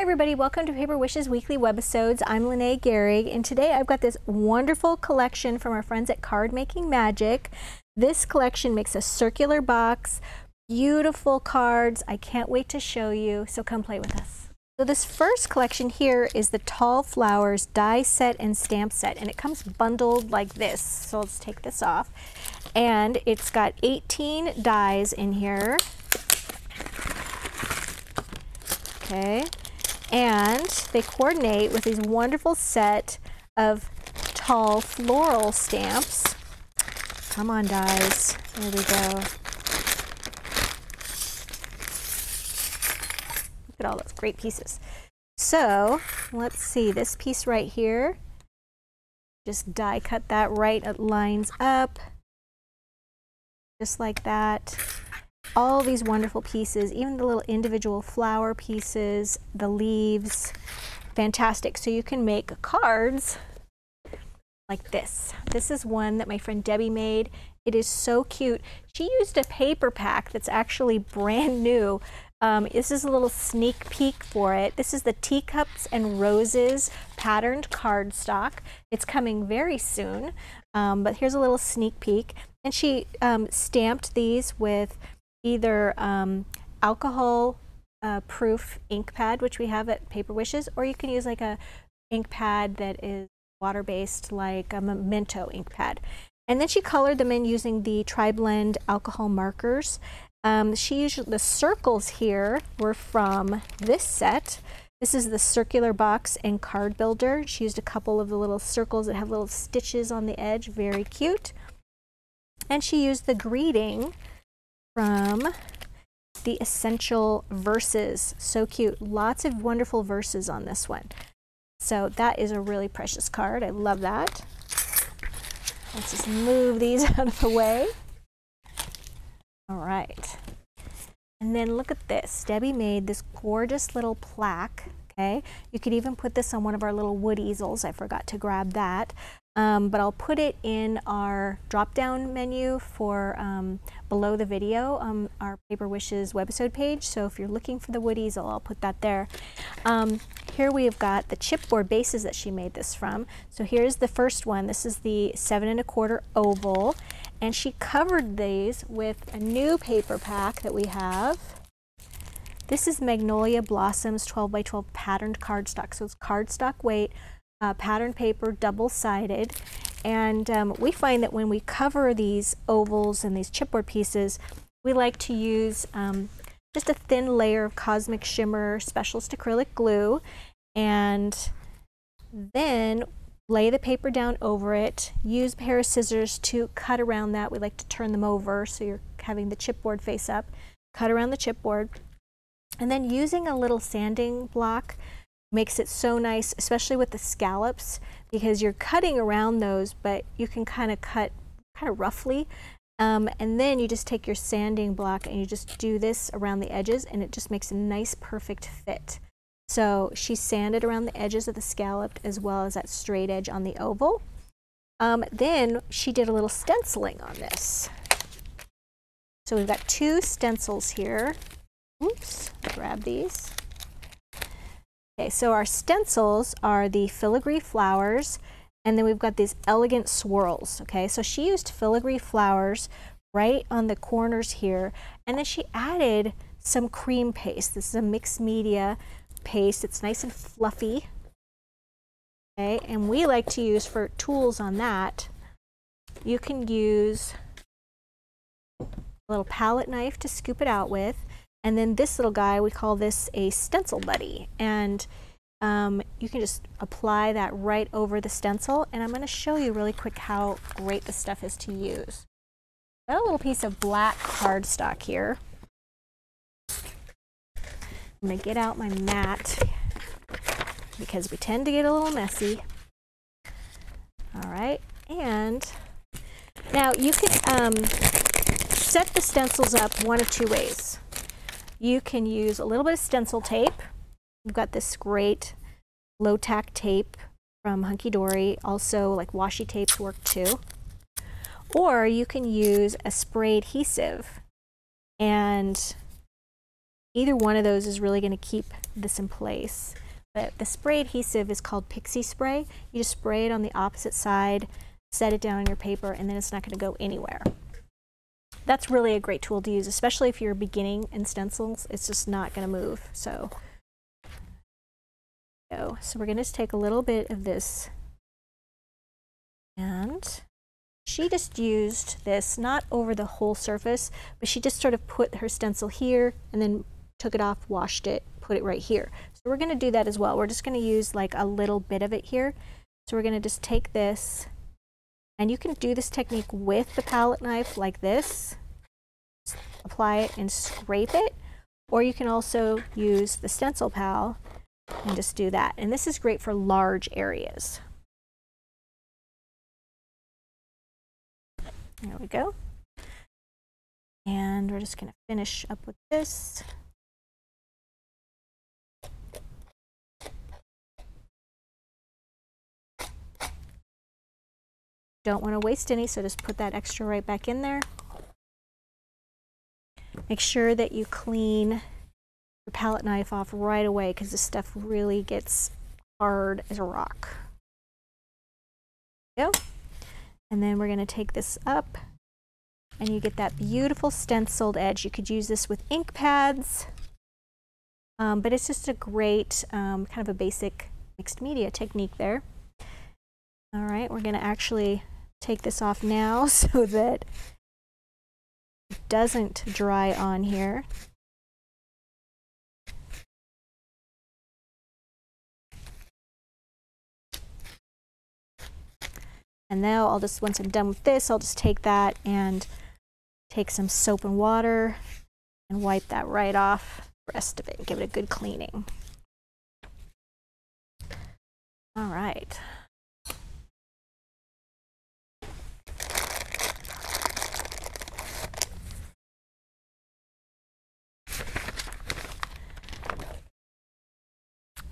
everybody, welcome to Paper Wishes Weekly Webisodes. I'm Lene Gehrig, and today I've got this wonderful collection from our friends at Card Making Magic. This collection makes a circular box, beautiful cards. I can't wait to show you, so come play with us. So this first collection here is the Tall Flowers die set and stamp set, and it comes bundled like this. So let's take this off. And it's got 18 dies in here. Okay. And they coordinate with these wonderful set of tall floral stamps. Come on, dies. There we go. Look at all those great pieces. So let's see, this piece right here, just die cut that right, it lines up, just like that. All these wonderful pieces, even the little individual flower pieces, the leaves, fantastic. So you can make cards like this. This is one that my friend Debbie made. It is so cute. She used a paper pack that's actually brand new. This is a little sneak peek for it. This is the Teacups and Roses patterned cardstock. It's coming very soon, but here's a little sneak peek. And she stamped these with either alcohol proof ink pad, which we have at Paper Wishes, or you can use like a ink pad that is water-based, like a Memento ink pad. And then she colored them in using the Tri-Blend alcohol markers. She used the circles here were from this set. This is the circular box and card builder. She used a couple of the little circles that have little stitches on the edge, very cute. And she used the greeting from the Essential Verses. So cute. Lots of wonderful verses on this one. So that is a really precious card. I love that. Let's just move these out of the way. All right. And then look at this. Debbie made this gorgeous little plaque. Okay. You could even put this on one of our little wood easels. I forgot to grab that. But I'll put it in our drop-down menu for below the video on our Paper Wishes webisode page. So if you're looking for the wood easel, I'll put that there. Here we have got the chipboard bases that she made this from. So here's the first one. This is the 7 1/4 oval, and she covered these with a new paper pack that we have. This is Magnolia Blossoms 12 by 12 patterned cardstock. So it's cardstock weight. Patterned paper, double-sided, and we find that when we cover these ovals and these chipboard pieces, we like to use just a thin layer of Cosmic Shimmer Specialist acrylic glue, and then lay the paper down over it, use a pair of scissors to cut around that. We like to turn them over so you're having the chipboard face up, cut around the chipboard, and then using a little sanding block makes it so nice, especially with the scallops, because you're cutting around those, but you can kind of cut roughly. And then you just take your sanding block and you just do this around the edges, and it just makes a nice, perfect fit. So she sanded around the edges of the scallop as well as that straight edge on the oval. Then she did a little stenciling on this. So we've got two stencils here. Oops, grab these. Okay, so our stencils are the filigree flowers, and then we've got these elegant swirls. Okay, so she used filigree flowers right on the corners here, and then she added some cream paste. This is a mixed media paste. It's nice and fluffy. Okay, and we like to use for tools on that, you can use a little palette knife to scoop it out with. And then this little guy, we call this a stencil buddy. And you can just apply that right over the stencil. And I'm going to show you really quick how great this stuff is to use. Got a little piece of black cardstock here. I'm going to get out my mat because we tend to get a little messy. All right. And now you can set the stencils up one of two ways. You can use a little bit of stencil tape. We've got this great low-tack tape from Hunky Dory. Also, like washi tapes work too. Or you can use a spray adhesive and Either one of those is really going to keep this in place. But the spray adhesive is called Pixie Spray. You just spray it on the opposite side, set it down on your paper, and then it's not going to go anywhere. That's really a great tool to use, especially if you're beginning in stencils. It's just not going to move. So we're going to take a little bit of this, and she just used this not over the whole surface, but she just sort of put her stencil here and then took it off, washed it, put it right here. So we're going to do that as well. We're just going to use like a little bit of it here. So we're going to just take this, and you can do this technique with the palette knife like this, apply it and scrape it, or you can also use the stencil pal and just do that. And this is great for large areas. There we go. And we're just going to finish up with this. Don't want to waste any, so just put that extra right back in there. Make sure that you clean your palette knife off right away, because this stuff really gets hard as a rock. There we go. And then we're going to take this up, and you get that beautiful stenciled edge. You could use this with ink pads, but it's just a great kind of a basic mixed media technique there. All right, we're going to actually take this off now so that it doesn't dry on here. And now I'll just, once I'm done with this, I'll just take that and take some soap and water and wipe that right off the rest of it and give it a good cleaning. All right.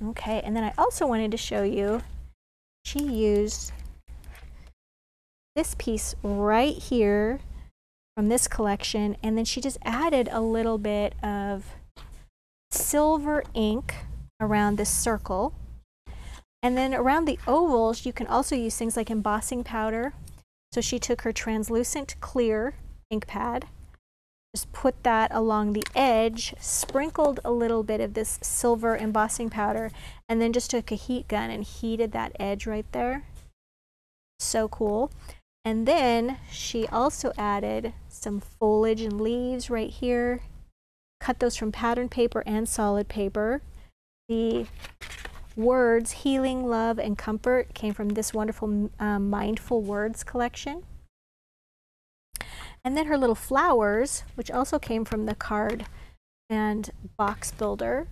Okay, and then I also wanted to show you, she used this piece right here from this collection, and then she just added a little bit of silver ink around this circle. And then around the ovals, you can also use things like embossing powder. So she took her translucent clear ink pad, just put that along the edge, sprinkled a little bit of this silver embossing powder, and then just took a heat gun and heated that edge right there. So cool. And then she also added some foliage and leaves right here. Cut those from pattern paper and solid paper. The words healing, love, and comfort came from this wonderful Mindful Words collection. And then her little flowers, which also came from the card and box builder.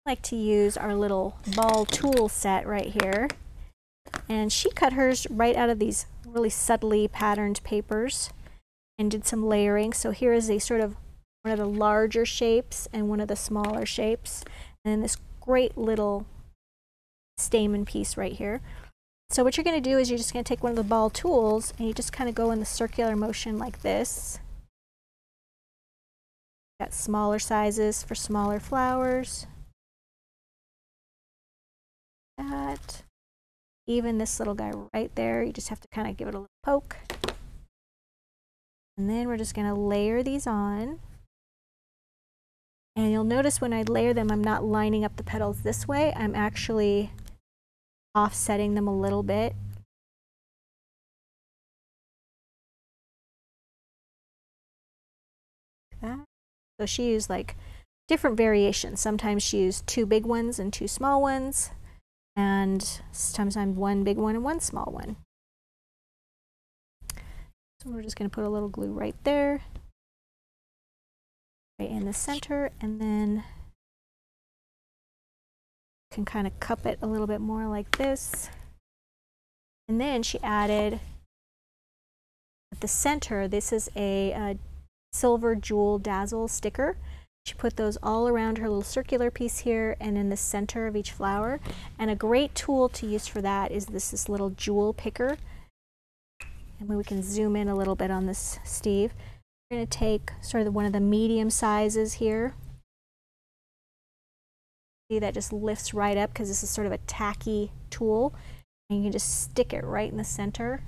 I like to use our little ball tool set right here. And she cut hers right out of these really subtly patterned papers and did some layering. So here is a sort of one of the larger shapes and one of the smaller shapes. And then this great little stamen piece right here. So what you're going to do is you're just going to take one of the ball tools and you just kind of go in the circular motion like this. Got smaller sizes for smaller flowers. That. Even this little guy right there, you just have to kind of give it a little poke. And then we're just going to layer these on. And you'll notice when I layer them, I'm not lining up the petals this way. I'm actually offsetting them a little bit. Like that. So she used like different variations. Sometimes she used 2 big ones and 2 small ones, and sometimes 1 big one and 1 small one. So we're just going to put a little glue right there, right in the center, and then can kind of cup it a little bit more like this. And then she added at the center, this is a silver jewel dazzle sticker. She put those all around her little circular piece here and in the center of each flower. And a great tool to use for that is this little jewel picker. And we can zoom in a little bit on this, Steve. We're going to take sort of one of the medium sizes here See, that just lifts right up because this is sort of a tacky tool. And you can just stick it right in the center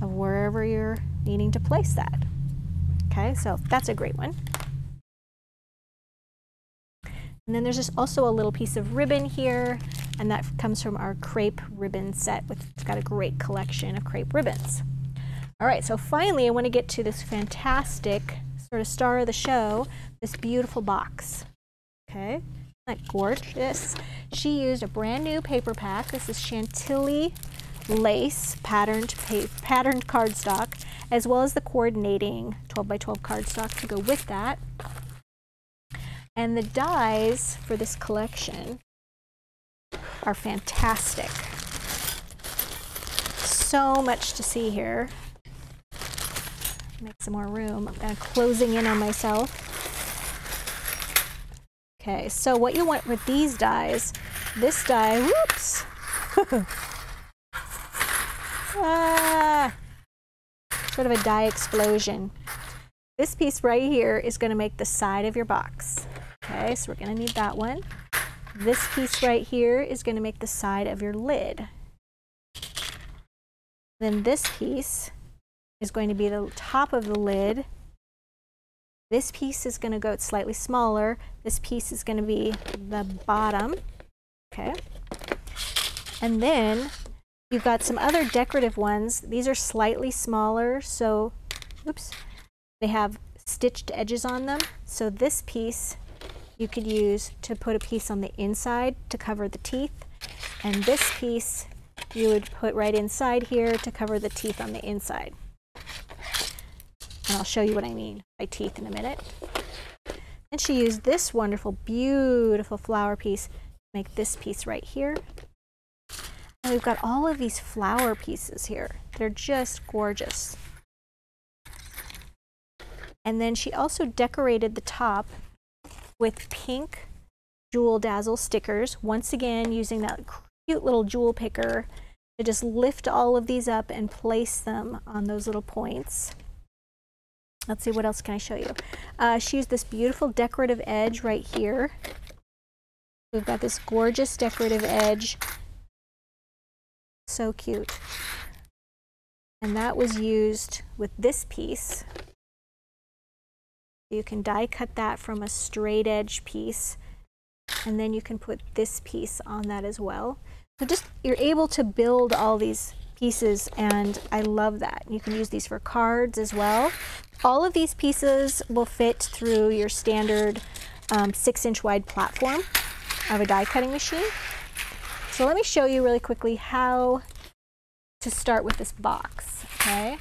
of wherever you're needing to place that. Okay, so that's a great one. And then there's just also a little piece of ribbon here, and that comes from our crepe ribbon set, which has got a great collection of crepe ribbons. All right, so finally I want to get to this fantastic sort of star of the show, this beautiful box. Okay, isn't that gorgeous? She used a brand new paper pack. This is Chantilly lace patterned cardstock, as well as the coordinating 12 by 12 cardstock to go with that. And the dies for this collection are fantastic. So much to see here. Make some more room. I'm kind of closing in on myself. Okay, so what you want with these dies, this die, whoops! Sort of a die explosion. This piece right here is going to make the side of your box. Okay, so we're going to need that one. This piece right here is going to make the side of your lid. Then this piece is going to be the top of the lid. This piece is going to go slightly smaller. This piece is going to be the bottom. Okay. And then you've got some other decorative ones. These are slightly smaller, so, oops, they have stitched edges on them. So this piece you could use to put a piece on the inside to cover the teeth. And this piece you would put right inside here to cover the teeth on the inside. And I'll show you what I mean by teeth in a minute. And she used this wonderful, beautiful flower piece to make this piece right here. And we've got all of these flower pieces here. They're just gorgeous. And then she also decorated the top with pink Jewel Dazzle stickers, once again using that cute little jewel picker to just lift all of these up and place them on those little points. Let's see, what else can I show you? She used this beautiful decorative edge right here. We've got this gorgeous decorative edge. So cute. And that was used with this piece. You can die cut that from a straight edge piece, and then you can put this piece on that as well. So just, you're able to build all these pieces, and I love that. You can use these for cards as well. All of these pieces will fit through your standard 6-inch wide platform of a die cutting machine. So let me show you really quickly how to start with this box, okay?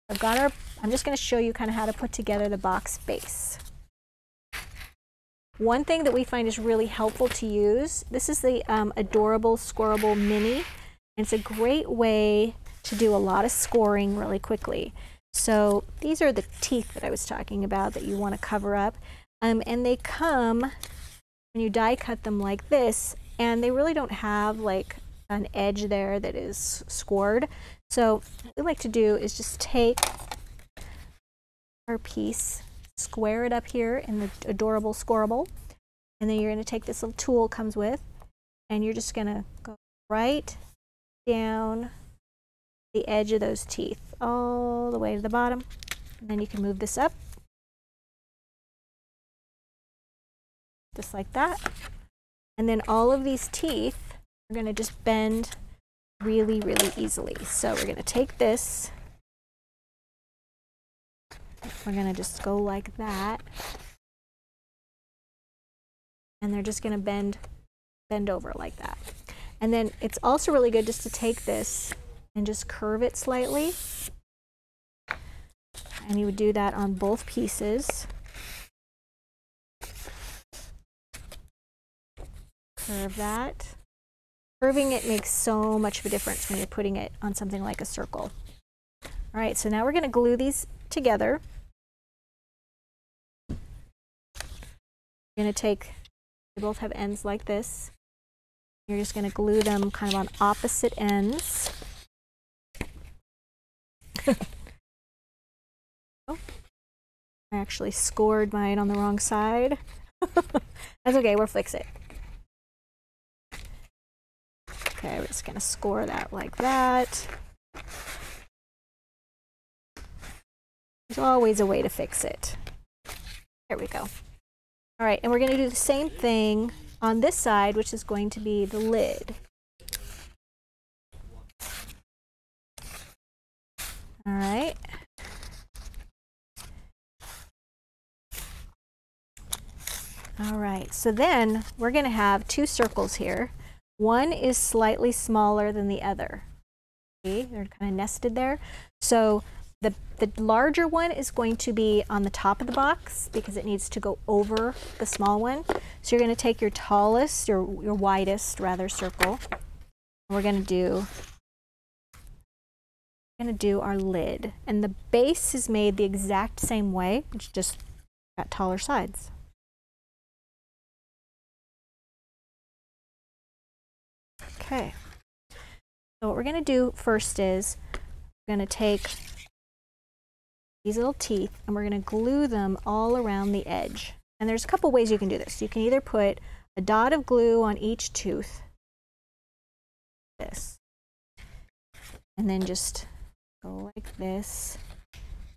I'm just going to show you kind of how to put together the box base. One thing that we find is really helpful to use, this is the Adorable Scoreable Mini. And it's a great way to do a lot of scoring really quickly. So these are the teeth that I was talking about that you want to cover up. And they come, when you die cut them like this, and they really don't have like an edge there that is scored. So what we like to do is just take our piece, square it up here in the Adorable Scoreable, and then you're going to take this little tool it comes with, and you're just going to go right down the edge of those teeth all the way to the bottom, and then you can move this up just like that, and then all of these teeth are going to just bend really, really easily. So we're going to take this, we're going to just go like that, and they're just going to bend over like that. And then it's also really good just to take this and just curve it slightly, and you would do that on both pieces. Curve that. Curving it makes so much of a difference when you're putting it on something like a circle. All right, so now we're going to glue these together. You're going to take, they both have ends like this. You're just going to glue them kind of on opposite ends. Oh, I actually scored mine on the wrong side. That's okay, we'll fix it. Okay, we're just gonna score that like that. There's always a way to fix it. There we go. All right, and we're gonna do the same thing on this side, which is going to be the lid. All right. All right, so then we're going to have two circles here. One is slightly smaller than the other. See, they're kind of nested there. So the larger one is going to be on the top of the box because it needs to go over the small one. So you're going to take your tallest, your widest rather, circle. And we're going to do our lid. And the base is made the exact same way, it's just got taller sides. Okay, so what we're going to do first is we're going to take these little teeth and we're going to glue them all around the edge. And there's a couple ways you can do this. You can either put a dot of glue on each tooth, this, and then just go like this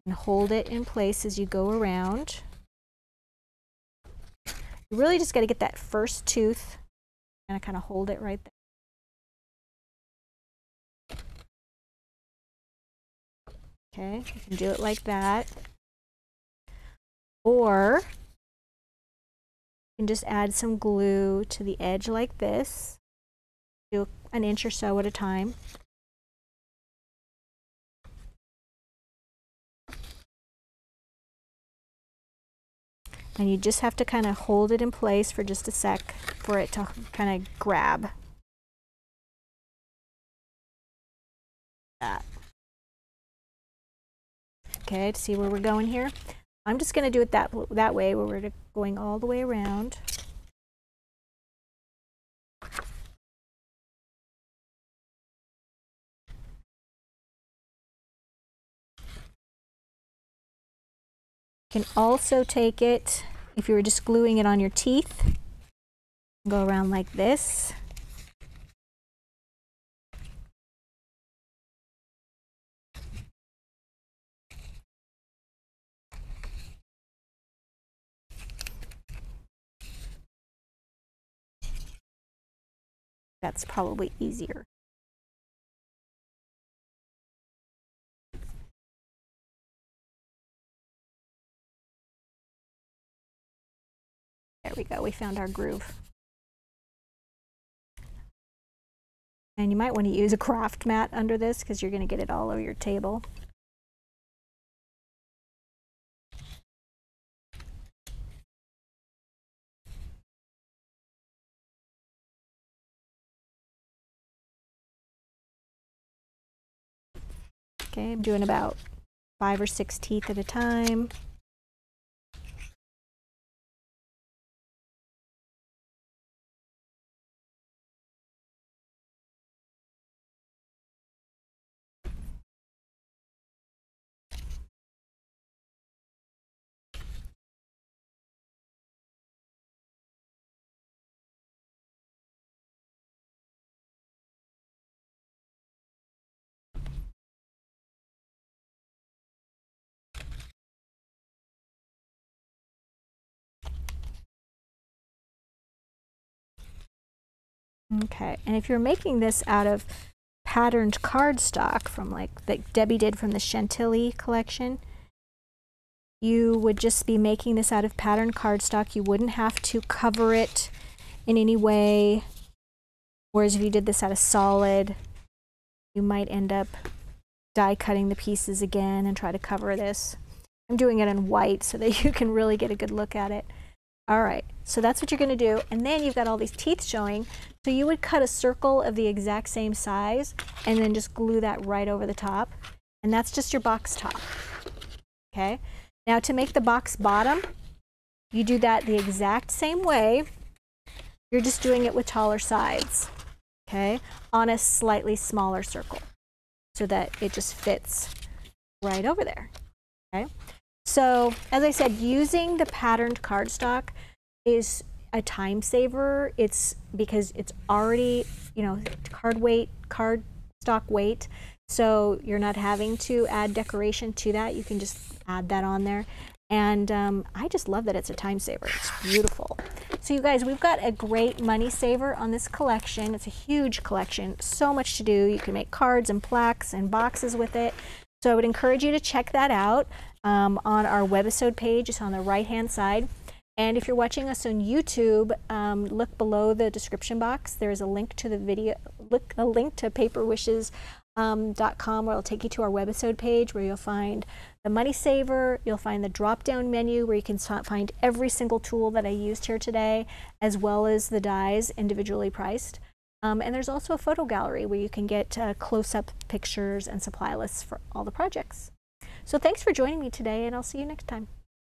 and hold it in place as you go around. You really just got to get that first tooth and kind of hold it right there. Okay, you can do it like that. Or you can just add some glue to the edge like this. Do an inch or so at a time. And you just have to kind of hold it in place for just a sec for it to kind of grab. That. Okay, to see where we're going here. I'm just going to do it that way, where we're going all the way around. You can also take it, if you were just gluing it on your teeth, go around like this. That's probably easier. There we go, we found our groove. And you might want to use a craft mat under this because you're going to get it all over your table. Okay, I'm doing about 5 or 6 teeth at a time. Okay, and if you're making this out of patterned cardstock from that Debbie did from the Chantilly collection, you would just be making this out of patterned cardstock. You wouldn't have to cover it in any way. Whereas if you did this out of solid, you might end up die cutting the pieces again and try to cover this. I'm doing it in white so that you can really get a good look at it. All right, so that's what you're going to do. And then you've got all these teeth showing. So you would cut a circle of the exact same size and then just glue that right over the top. And that's just your box top. Okay, now to make the box bottom, you do that the exact same way. You're just doing it with taller sides, okay, on a slightly smaller circle so that it just fits right over there. Okay. So, as I said, using the patterned cardstock is a time saver. It's because it's already, you know, card stock weight, so you're not having to add decoration to that. You can just add that on there. And I just love that it's a time saver. It's beautiful. So you guys, we've got a great money saver on this collection. It's a huge collection, so much to do. You can make cards and plaques and boxes with it. So I would encourage you to check that out on our Webisode page. It's on the right-hand side. And if you're watching us on YouTube, look below the description box. There's a link to the video, a link to paperwishes.com, where it'll take you to our Webisode page, where you'll find the money saver. You'll find the drop-down menu where you can find every single tool that I used here today, as well as the dies individually priced. And there's also a photo gallery where you can get close-up pictures and supply lists for all the projects. So thanks for joining me today, and I'll see you next time.